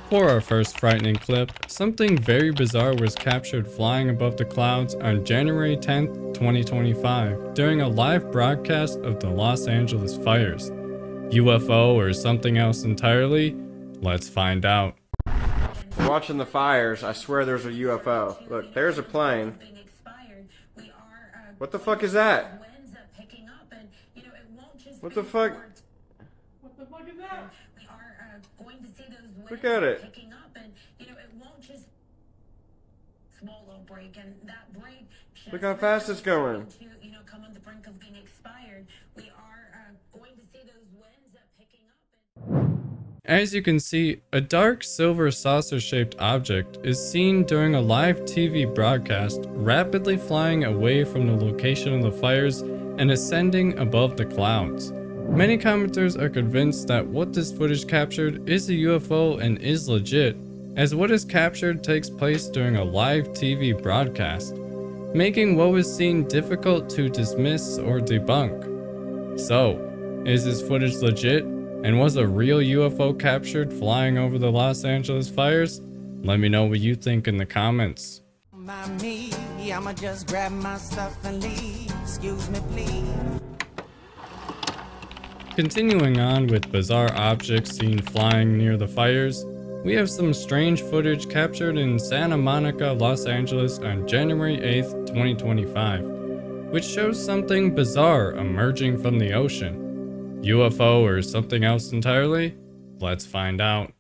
For our first frightening clip, something very bizarre was captured flying above the clouds on January 10th, 2025, during a live broadcast of the Los Angeles fires. UFO or something else entirely? Let's find out. We're watching the fires. I swear there's a UFO. Look, there's a plane. What the fuck is that? What the fuck? What the fuck is that? Look at it. Look how fast it's going. As you can see, a dark silver saucer-shaped object is seen during a live TV broadcast, rapidly flying away from the location of the fires and ascending above the clouds. Many commenters are convinced that what this footage captured is a UFO and is legit, as what is captured takes place during a live TV broadcast, making what was seen difficult to dismiss or debunk. So, is this footage legit? And was a real UFO captured flying over the Los Angeles fires? Let me know what you think in the comments. I'ma just grab my stuff and leave. Excuse me, please. Continuing on with bizarre objects seen flying near the fires, we have some strange footage captured in Santa Monica, Los Angeles on January 8th, 2025, which shows something bizarre emerging from the ocean. UFO or something else entirely? Let's find out.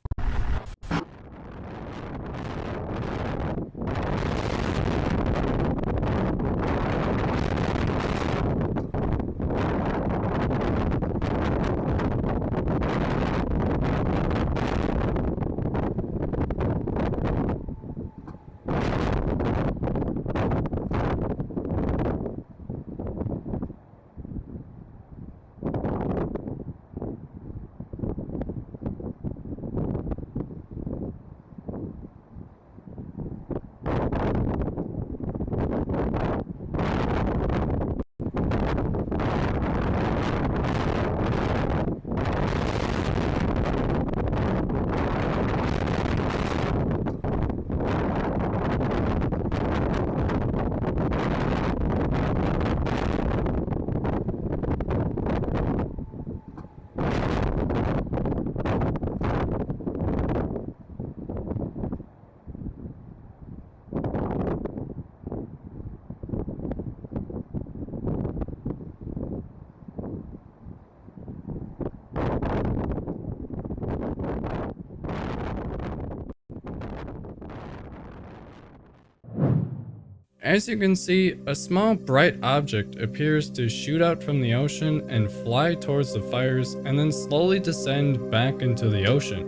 As you can see, a small bright object appears to shoot out from the ocean and fly towards the fires and then slowly descend back into the ocean.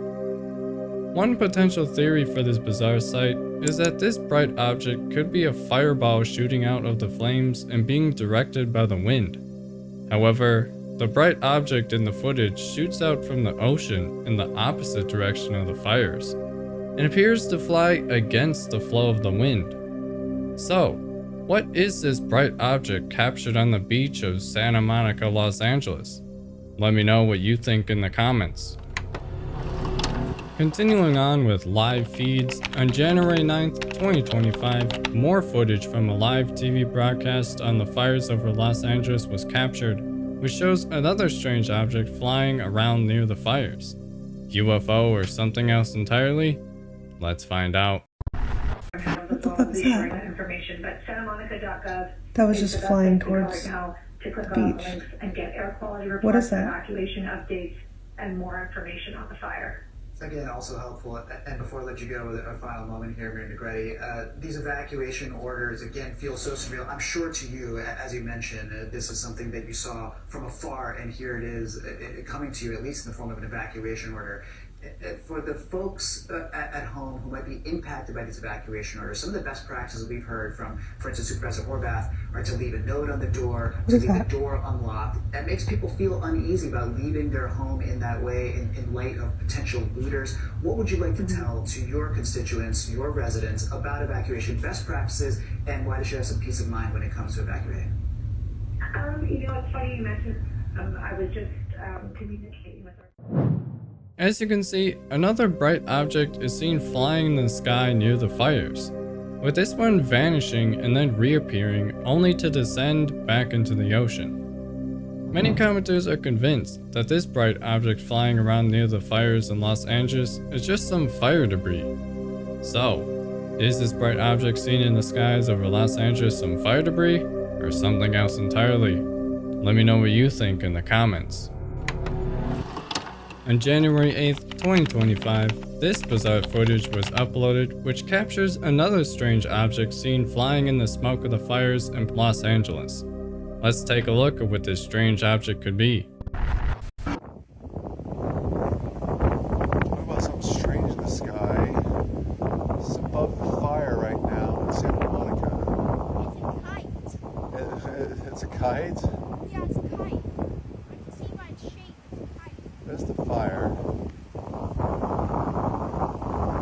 One potential theory for this bizarre sight is that this bright object could be a fireball shooting out of the flames and being directed by the wind. However, the bright object in the footage shoots out from the ocean in the opposite direction of the fires and appears to fly against the flow of the wind. So, what is this bright object captured on the beach of Santa Monica, Los Angeles? Let me know what you think in the comments. Continuing on with live feeds, on January 9th, 2025, more footage from a live TV broadcast on the fires over Los Angeles was captured, which shows another strange object flying around near the fires. UFO or something else entirely? Let's find out. What the fuck was that? That was just flying towards the beach. And get air quality reports, What is that? evacuation updates, and more information on the fire. Again, also helpful, and before I let you go with a final moment here, Mayor Negretti, these evacuation orders, again, feel so surreal. I'm sure to you, as you mentioned, this is something that you saw from afar, and here it is coming to you, at least in the form of an evacuation order. For the folks at home who might be impacted by these evacuation orders, some of the best practices we've heard from, for instance, Supervisor Horvath, are to leave a note on the door, to leave the door unlocked. That makes people feel uneasy about leaving their home in that way in light of potential looters. What would you like to tell to your constituents, your residents, about evacuation best practices, and why they should have some peace of mind when it comes to evacuating? It's funny you mentioned, I was just communicating with our... As you can see, another bright object is seen flying in the sky near the fires, with this one vanishing and then reappearing only to descend back into the ocean. Many commenters are convinced that this bright object flying around near the fires in Los Angeles is just some fire debris. So, is this bright object seen in the skies over Los Angeles some fire debris, or something else entirely? Let me know what you think in the comments. On January 8th, 2025, this bizarre footage was uploaded which captures another strange object seen flying in the smoke of the fires in Los Angeles. Let's take a look at what this strange object could be. What about something strange in the sky? It's above the fire right now in Santa Monica. It's a kite. It's a kite? Yeah, it's a kite. I can see by its shape, it's a kite. There's the fire.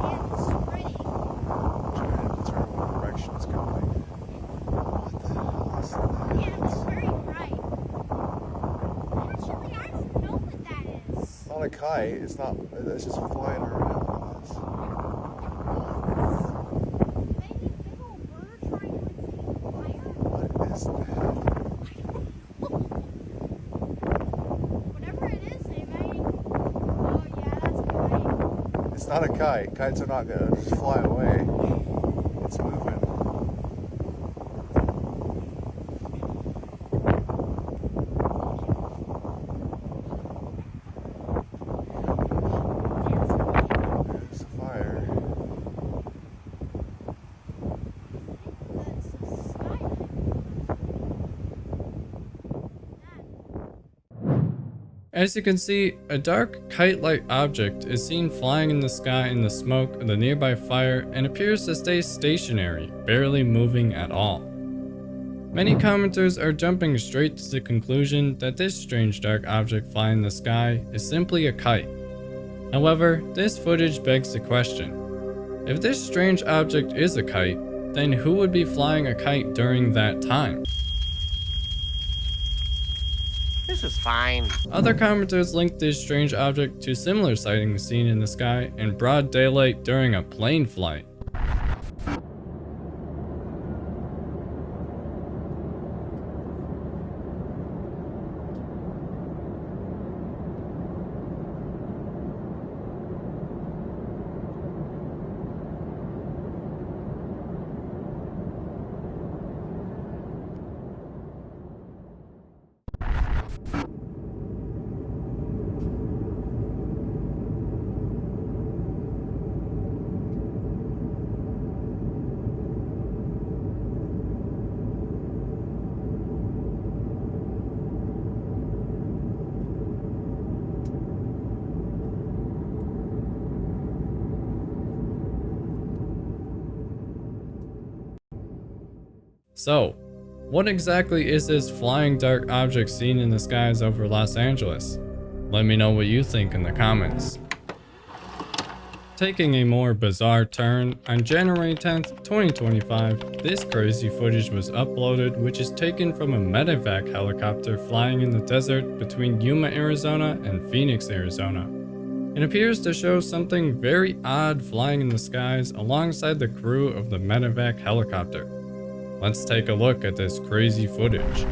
And it's spreading. I'm trying to determine what direction it's going. What the hell is that? And it's very bright. Actually, I don't know what that is. It's not a kite. It's not. It's just flying around. Maybe a big old bird trying to escape fire? What is that? Whatever it is, they may. Oh, yeah, that's a kite. It's not a kite. Kites are not gonna just fly away. It's moving. There's the fire. That's a skyline. As you can see, a dark kite-like object is seen flying in the sky in the smoke of the nearby fire and appears to stay stationary, barely moving at all. Many commenters are jumping straight to the conclusion that this strange dark object flying in the sky is simply a kite. However, this footage begs the question: if this strange object is a kite, then who would be flying a kite during that time? This is fine. Other commenters link this strange object to similar sightings seen in the sky in broad daylight during a plane flight. So, what exactly is this flying dark object seen in the skies over Los Angeles? Let me know what you think in the comments. Taking a more bizarre turn, on January 10th, 2025, this crazy footage was uploaded which is taken from a medevac helicopter flying in the desert between Yuma, Arizona and Phoenix, Arizona. It appears to show something very odd flying in the skies alongside the crew of the medevac helicopter. Let's take a look at this crazy footage.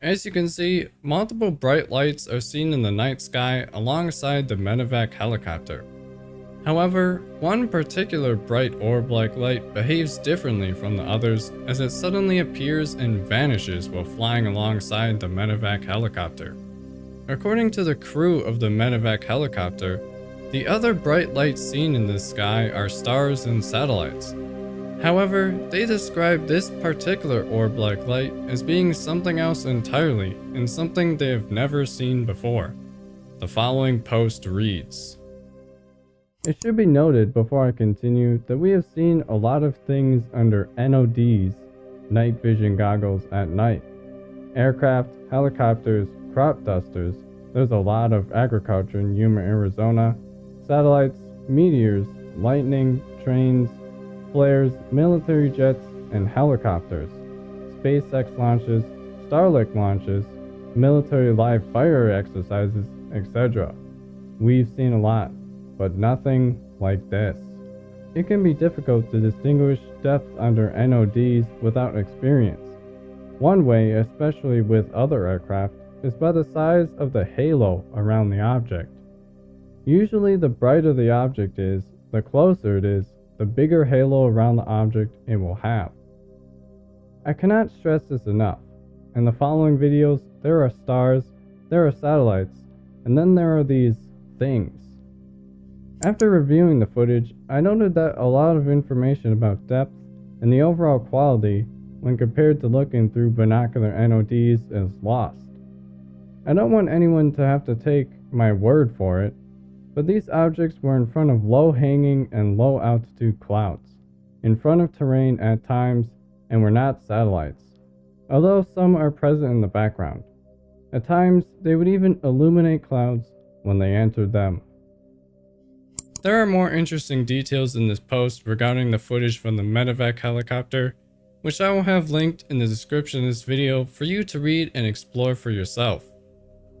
As you can see, multiple bright lights are seen in the night sky alongside the medevac helicopter. However, one particular bright orb-like light behaves differently from the others as it suddenly appears and vanishes while flying alongside the medevac helicopter. According to the crew of the medevac helicopter, the other bright lights seen in the sky are stars and satellites. However, they describe this particular orb-like light as being something else entirely and something they have never seen before. The following post reads: It should be noted before I continue that we have seen a lot of things under NODs, night vision goggles at night. Aircraft, helicopters, crop dusters, there's a lot of agriculture in Yuma, Arizona, satellites, meteors, lightning, trains, flares, military jets, and helicopters, SpaceX launches, Starlink launches, military live fire exercises, etc. We've seen a lot, but nothing like this. It can be difficult to distinguish depth under NODs without experience. One way, especially with other aircraft, is by the size of the halo around the object. Usually the brighter the object is, the closer it is, the bigger halo around the object it will have. I cannot stress this enough. In the following videos, there are stars, there are satellites, and then there are these things. After reviewing the footage, I noted that a lot of information about depth and the overall quality when compared to looking through binocular NODs is lost. I don't want anyone to have to take my word for it, but these objects were in front of low-hanging and low-altitude clouds, in front of terrain at times, and were not satellites, although some are present in the background. At times, they would even illuminate clouds when they entered them. There are more interesting details in this post regarding the footage from the medevac helicopter, which I will have linked in the description of this video for you to read and explore for yourself.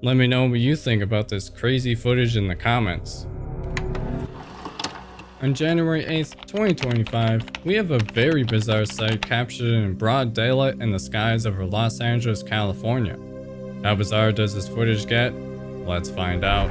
Let me know what you think about this crazy footage in the comments. On January 8th, 2025, we have a very bizarre sight captured in broad daylight in the skies over Los Angeles, California. How bizarre does this footage get? Let's find out.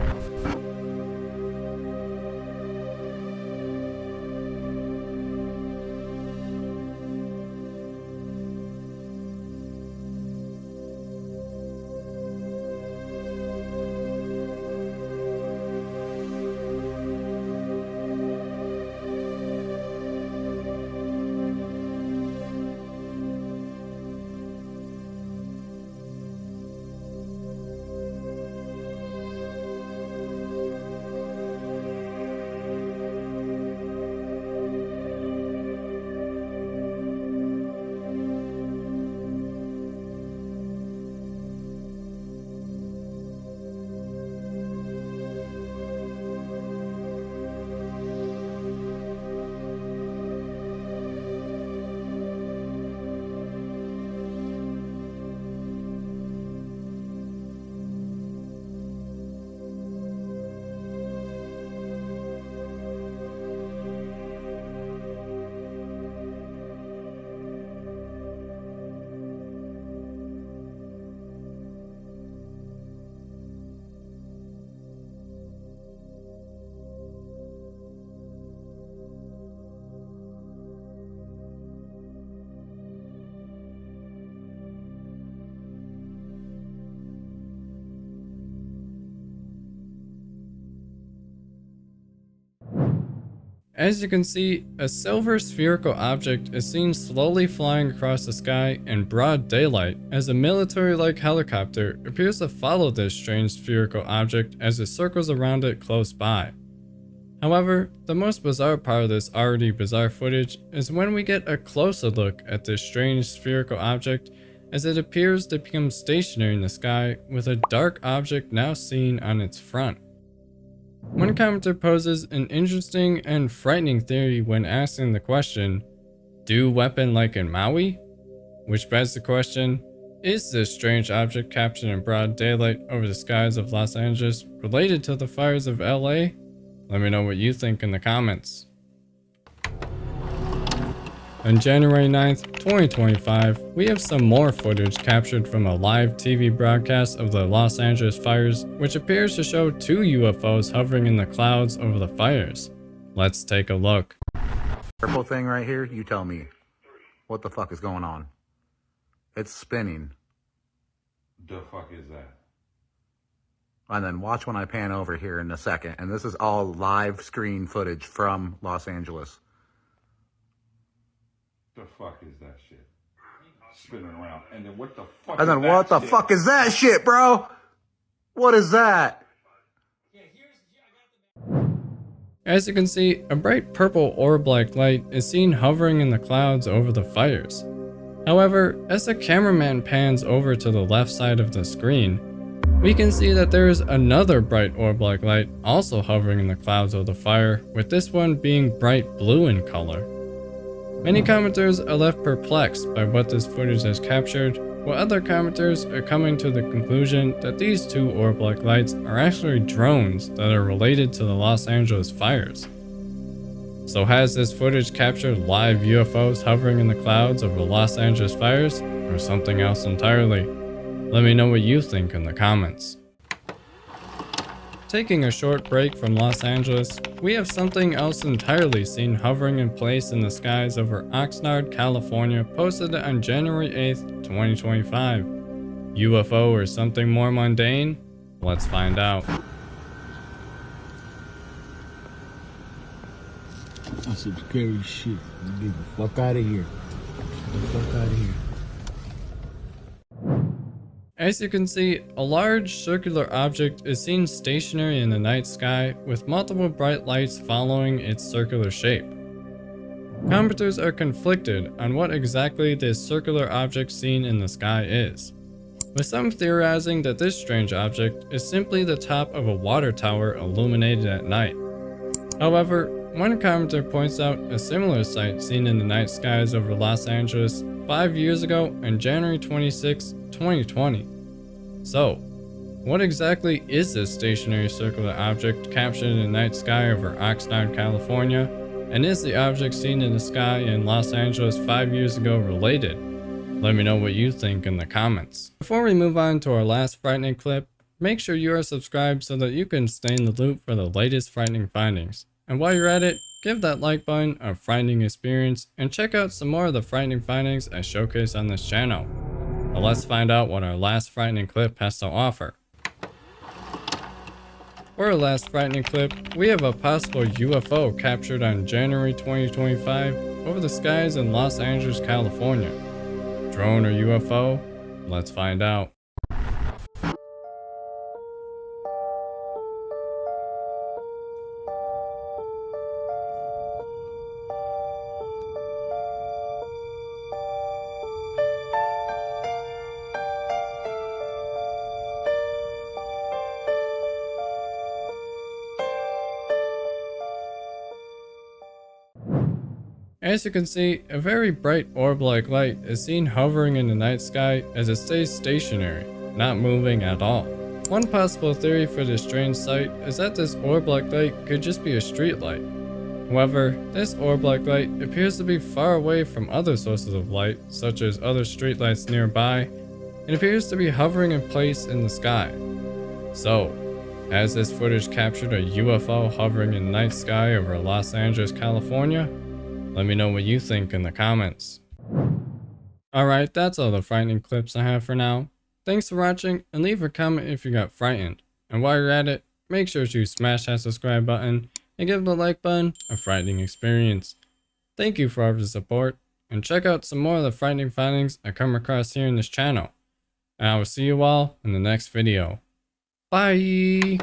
As you can see, a silver spherical object is seen slowly flying across the sky in broad daylight as a military-like helicopter appears to follow this strange spherical object as it circles around it close by. However, the most bizarre part of this already bizarre footage is when we get a closer look at this strange spherical object as it appears to become stationary in the sky with a dark object now seen on its front. One commenter poses an interesting and frightening theory when asking the question, "Do weapon like in Maui?" Which begs the question, is this strange object captured in broad daylight over the skies of Los Angeles related to the fires of LA? Let me know what you think in the comments. On January 9th, 2025, we have some more footage captured from a live TV broadcast of the Los Angeles fires, which appears to show 2 UFOs hovering in the clouds over the fires. Let's take a look. Purple thing right here, you tell me. What the fuck is going on? It's spinning. The fuck is that? And then watch when I pan over here in a second. And this is all live screen footage from Los Angeles. The fuck is that shit? Spinning around. And then what the fuck And then what the fuck is that shit, bro? What is that? As you can see, a bright purple orb-like light is seen hovering in the clouds over the fires. However, as the cameraman pans over to the left side of the screen, we can see that there is another bright orb-like light also hovering in the clouds of the fire, with this one being bright blue in color. Many commenters are left perplexed by what this footage has captured, while other commenters are coming to the conclusion that these 2 orb-like lights are actually drones that are related to the Los Angeles fires. So has this footage captured live UFOs hovering in the clouds over the Los Angeles fires, or something else entirely? Let me know what you think in the comments. Taking a short break from Los Angeles, we have something else entirely seen hovering in place in the skies over Oxnard, California, posted on January 8th, 2025. UFO or something more mundane? Let's find out. That's some scary shit. Get the fuck out of here. Get the fuck out of here. As you can see, a large circular object is seen stationary in the night sky with multiple bright lights following its circular shape. Commenters are conflicted on what exactly this circular object seen in the sky is, with some theorizing that this strange object is simply the top of a water tower illuminated at night. However, one commenter points out a similar sight seen in the night skies over Los Angeles 5 years ago on January 26, 2020. So, what exactly is this stationary circular object captured in the night sky over Oxnard, California? And is the object seen in the sky in Los Angeles 5 years ago related? Let me know what you think in the comments. Before we move on to our last frightening clip, make sure you are subscribed so that you can stay in the loop for the latest frightening findings. And while you're at it, give that like button a frightening experience and check out some more of the frightening findings I showcase on this channel. But let's find out what our last frightening clip has to offer. For our last frightening clip, we have a possible UFO captured on January 2025 over the skies in Los Angeles, California. Drone or UFO? Let's find out. As you can see, a very bright orb-like light is seen hovering in the night sky as it stays stationary, not moving at all. One possible theory for this strange sight is that this orb-like light could just be a street light. However, this orb-like light appears to be far away from other sources of light, such as other streetlights nearby, and appears to be hovering in place in the sky. So, has this footage captured a UFO hovering in the night sky over Los Angeles, California? Let me know what you think in the comments. Alright, that's all the frightening clips I have for now. Thanks for watching, and leave a comment if you got frightened. And while you're at it, make sure to smash that subscribe button and give the like button a frightening experience. Thank you for all the support, and check out some more of the frightening findings I come across here in this channel. And I will see you all in the next video. Bye!